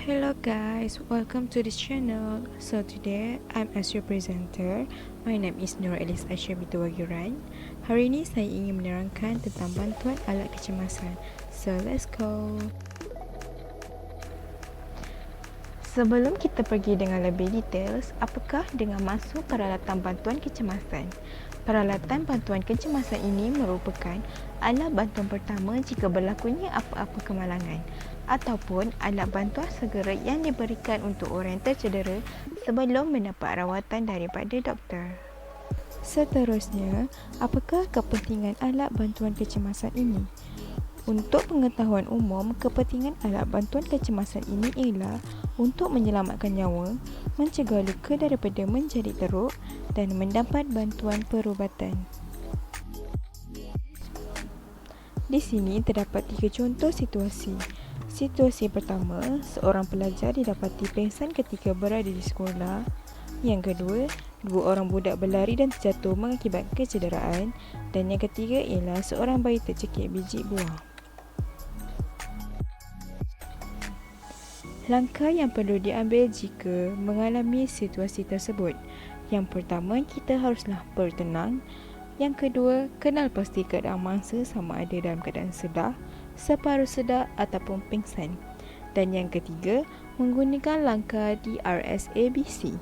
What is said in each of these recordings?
Hello guys, welcome to this channel. So today I'm as your presenter. My name is Nur Elis Aisyah binti Wagiran. Hari ini saya ingin menerangkan tentang bantuan alat kecemasan. So let's go. Sebelum kita pergi dengan lebih details, apakah dengan maksud peralatan bantuan kecemasan? Peralatan bantuan kecemasan ini merupakan alat bantuan pertama jika berlakunya apa-apa kemalangan ataupun alat bantuan segera yang diberikan untuk orang tercedera sebelum mendapat rawatan daripada doktor. Seterusnya, apakah kepentingan alat bantuan kecemasan ini? Untuk pengetahuan umum, kepentingan alat bantuan kecemasan ini ialah untuk menyelamatkan nyawa, mencegah luka daripada menjadi teruk dan mendapat bantuan perubatan. Di sini terdapat 3 contoh situasi. Situasi pertama, seorang pelajar didapati pingsan ketika berada di sekolah. Yang kedua, 2 orang budak berlari dan terjatuh mengakibatkan kecederaan. Dan yang ketiga ialah seorang bayi tercekik biji buah. Langkah yang perlu diambil jika mengalami situasi tersebut. Yang pertama, kita haruslah bertenang. Yang kedua, kenal pasti keadaan mangsa sama ada dalam keadaan sedar, separuh sedar ataupun pingsan. Dan yang ketiga, menggunakan langkah DRSABC.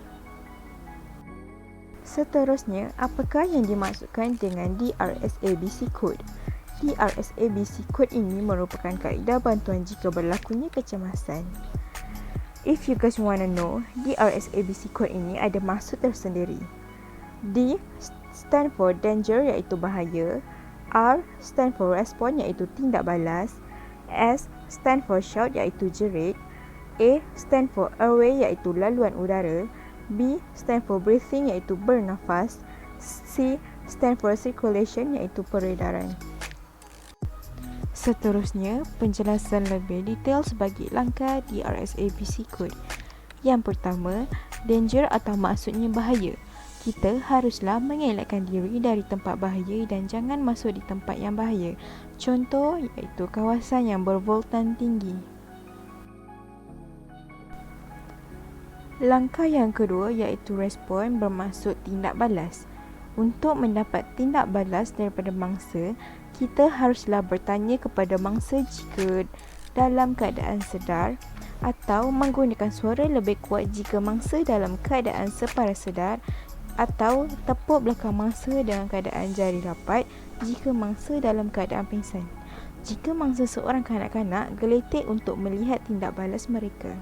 Seterusnya, apakah yang dimaksudkan dengan DRSABC Code? DRSABC Code ini merupakan kaedah bantuan jika berlakunya kecemasan. If you guys want to know, DRSABC Code ini ada maksud tersendiri. D stand for danger iaitu bahaya, R stand for respond iaitu tindak balas, S stand for shout iaitu jerit, A stand for airway iaitu laluan udara, B stand for breathing iaitu bernafas, C stand for circulation iaitu peredaran. Seterusnya, penjelasan lebih detail sebagai langkah DRSABC Code. Yang pertama, danger atau maksudnya bahaya. Kita haruslah mengelakkan diri dari tempat bahaya dan jangan masuk di tempat yang bahaya. Contoh iaitu kawasan yang bervoltan tinggi. Langkah yang kedua iaitu respon bermaksud tindak balas. Untuk mendapat tindak balas daripada mangsa, kita haruslah bertanya kepada mangsa jika dalam keadaan sedar atau menggunakan suara lebih kuat jika mangsa dalam keadaan separuh sedar atau tepuk belakang mangsa dengan keadaan jari rapat jika mangsa dalam keadaan pingsan. Jika mangsa seorang kanak-kanak, geletek untuk melihat tindak balas mereka.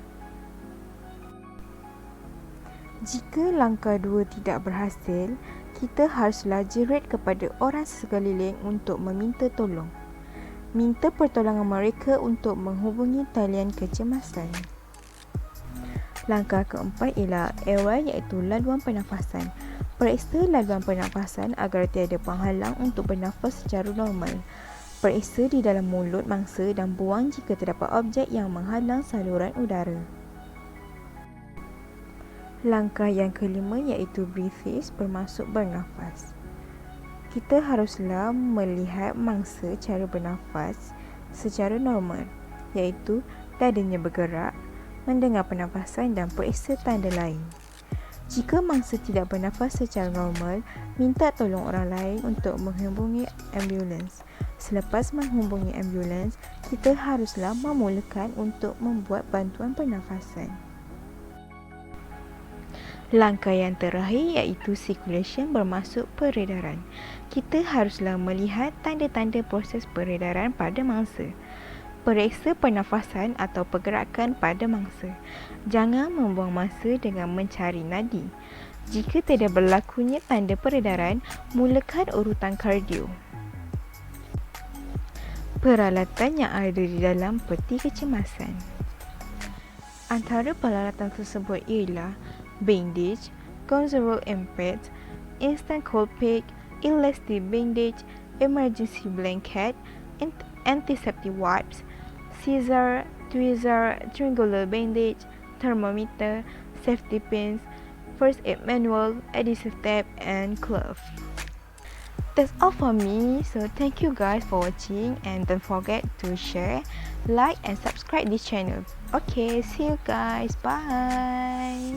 Jika langkah 2 tidak berhasil, kita haruslah jerit kepada orang sekeliling untuk meminta tolong. Minta pertolongan mereka untuk menghubungi talian kecemasan. Langkah keempat ialah airway iaitu laluan pernafasan. Periksa laluan pernafasan agar tiada penghalang untuk bernafas secara normal. Periksa di dalam mulut mangsa dan buang jika terdapat objek yang menghalang saluran udara. Langkah yang kelima iaitu breathe bermaksud bernafas. Kita haruslah melihat mangsa cara bernafas secara normal, iaitu dadanya bergerak, mendengar pernafasan dan periksa tanda lain. Jika mangsa tidak bernafas secara normal, minta tolong orang lain untuk menghubungi ambulans. Selepas menghubungi ambulans, kita haruslah memulakan untuk membuat bantuan pernafasan. Langkah yang terakhir iaitu circulation bermaksud peredaran. Kita haruslah melihat tanda-tanda proses peredaran pada mangsa. Periksa pernafasan atau pergerakan pada mangsa. Jangan membuang masa dengan mencari nadi. Jika tidak berlakunya tanda peredaran, mulakan urutan kardio. Peralatan yang ada di dalam peti kecemasan. Antara peralatan tersebut ialah bandage, conserval impact, instant cold pack, elastic bandage, emergency blanket, antiseptic wipes, scissor, tweezer, triangular bandage, thermometer, safety pins, first aid manual, adhesive tape, and glove. That's all for me. So thank you guys for watching and don't forget to share, like and subscribe this channel. Okay, see you guys. Bye.